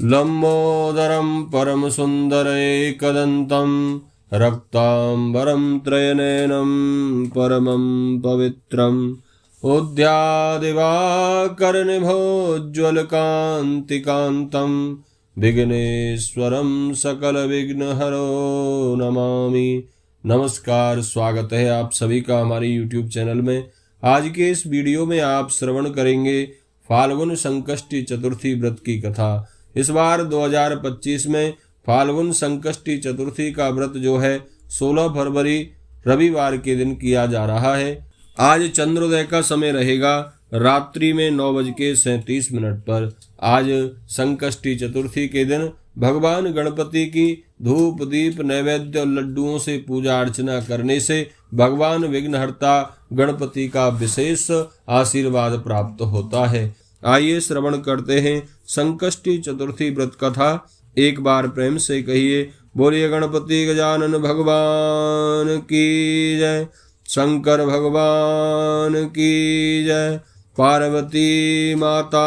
लंबोदरं परमसुन्दरैकदन्तं रक्ताम्बरं त्रयनयनं परमं पवित्रम् उद्यादिवाकरनिभोज्ज्वलकान्तिकान्तं विघ्नेश्वरं सकलविघ्नहरो नमामि। नमस्कार, स्वागत है आप सभी का हमारे YouTube चैनल में। आज के इस वीडियो में आप श्रवण करेंगे फाल्गुन संकष्टी चतुर्थी व्रत की कथा। इस बार 2025 में फाल्गुन संकष्टी चतुर्थी का व्रत जो है 16 फरवरी रविवार के दिन किया जा रहा है। आज चंद्रोदय का समय रहेगा रात्रि में 9:37 पर। आज संकष्टी चतुर्थी के दिन भगवान गणपति की धूप दीप नैवेद्य और लड्डुओं से पूजा अर्चना करने से भगवान विघ्नहर्ता गणपति का विशेष आशीर्वाद प्राप्त होता है। आइए श्रवण करते हैं संकष्टी चतुर्थी व्रत कथा। एक बार प्रेम से कहिए, बोलिए गणपति गजानन भगवान की जय, शंकर भगवान की जय, पार्वती माता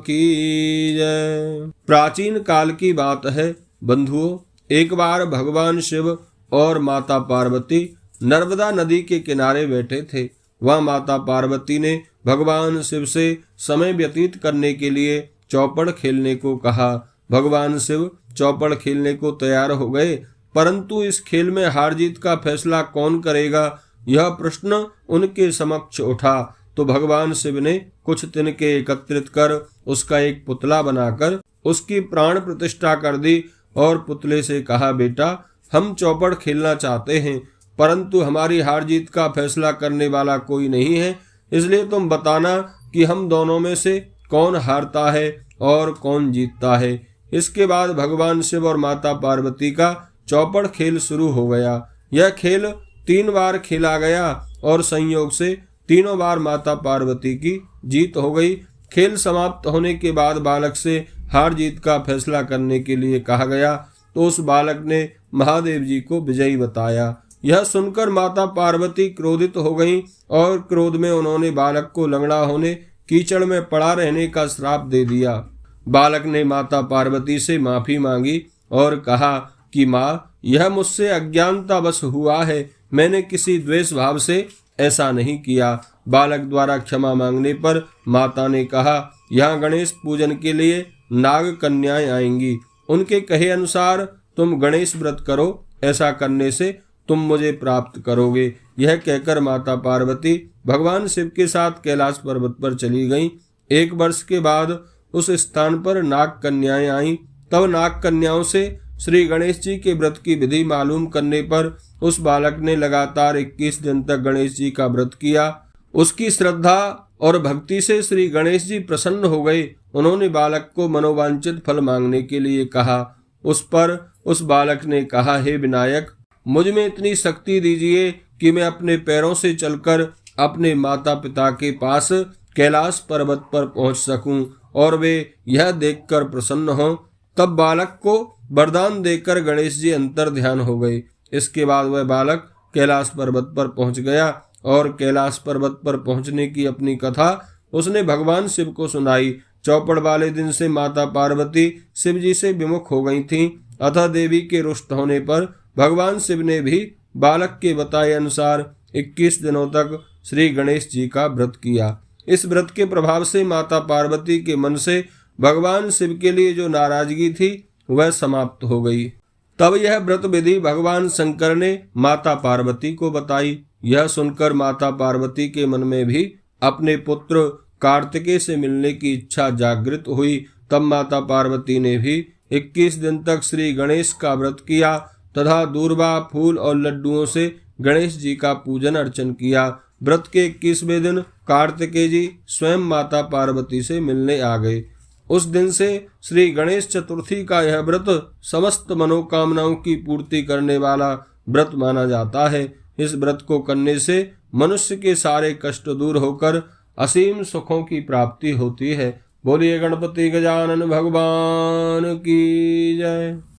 की जय। प्राचीन काल की बात है बंधुओं, एक बार भगवान शिव और माता पार्वती नर्मदा नदी के किनारे बैठे थे। वह माता पार्वती ने भगवान शिव से समय व्यतीत करने के लिए चौपड़ खेलने को कहा। भगवान शिव चौपड़ खेलने को तैयार हो गए, परंतु इस खेल में हार जीत का फैसला कौन करेगा, यह प्रश्न उनके समक्ष उठा। तो भगवान शिव ने कुछ तिनके एकत्रित कर उसका एक पुतला बनाकर उसकी प्राण प्रतिष्ठा कर दी और पुतले से कहा, बेटा हम चौपड़ खेलना चाहते हैं, परंतु हमारी हार जीत का फैसला करने वाला कोई नहीं है, इसलिए तुम बताना कि हम दोनों में से कौन हारता है और कौन जीतता है। इसके बाद भगवान शिव और माता पार्वती का चौपड़ खेल शुरू हो गया। यह खेल 3 बार खेला गया और संयोग से तीनों बार माता पार्वती की जीत हो गई। खेल समाप्त होने के बाद बालक से हार जीत का फैसला करने के लिए कहा गया, तो उस बालक ने महादेव जी को विजयी बताया। यह सुनकर माता पार्वती क्रोधित हो गईं और क्रोध में उन्होंने बालक को लंगड़ा होने, कीचड़ में पड़ा रहने का श्राप दे दिया। बालक ने माता पार्वती से माफी मांगी और कहा कि माँ, यह मुझसे अज्ञानतावश हुआ है, मैंने किसी द्वेष भाव से ऐसा नहीं किया। बालक द्वारा क्षमा मांगने पर माता ने कहा, यहाँ गणेश पूजन के लिए नाग कन्याएं आएंगी, उनके कहे अनुसार तुम गणेश व्रत करो, ऐसा करने से तुम मुझे प्राप्त करोगे। यह कहकर माता पार्वती भगवान शिव के साथ कैलाश पर्वत पर चली गईं। 1 वर्ष के बाद उस स्थान पर नाग कन्याएं आईं। तब नाग कन्याओं से श्री गणेश जी के व्रत की विधि मालूम करने पर उस बालक ने लगातार 21 दिन तक गणेश जी का व्रत किया। उसकी श्रद्धा और भक्ति से श्री गणेश जी प्रसन्न हो गए। उन्होंने बालक को मनोवांछित फल मांगने के लिए कहा। उस पर उस बालक ने कहा, हे विनायक, मुझ में इतनी शक्ति दीजिए कि मैं अपने पैरों से चलकर अपने माता पिता के पास कैलाश पर्वत पर पहुंच सकूं और वे यह देखकर प्रसन्न हों। तब बालक को वरदान देकर गणेश जी अंतर ध्यान हो गए। इसके बाद वह बालक कैलाश पर्वत पर पहुंच गया और कैलाश पर्वत पर पहुंचने की अपनी कथा उसने भगवान शिव को सुनाई। चौपड़ वाले दिन से माता पार्वती शिव जी से विमुख हो गई थीं, अतः देवी के रुष्ट होने पर भगवान शिव ने भी बालक के बताए अनुसार 21 दिनों तक श्री गणेश जी का व्रत किया। इस व्रत के प्रभाव से माता पार्वती के मन से भगवान शिव के लिए जो नाराजगी थी वह समाप्त हो गई। तब यह व्रत विधि भगवान शंकर ने माता पार्वती को बताई। यह सुनकर माता पार्वती के मन में भी अपने पुत्र कार्तिकेय से मिलने की इच्छा जागृत हुई। तब माता पार्वती ने भी 21 दिन तक श्री गणेश का व्रत किया तथा दूर्वा फूल और लड्डुओं से गणेश जी का पूजन अर्चन किया। व्रत के 21वें दिन कार्तिकेय जी स्वयं माता पार्वती से मिलने आ गए। उस दिन से श्री गणेश चतुर्थी का यह व्रत समस्त मनोकामनाओं की पूर्ति करने वाला व्रत माना जाता है। इस व्रत को करने से मनुष्य के सारे कष्ट दूर होकर असीम सुखों की प्राप्ति होती है। बोलिए गणपति गजानन भगवान की जय।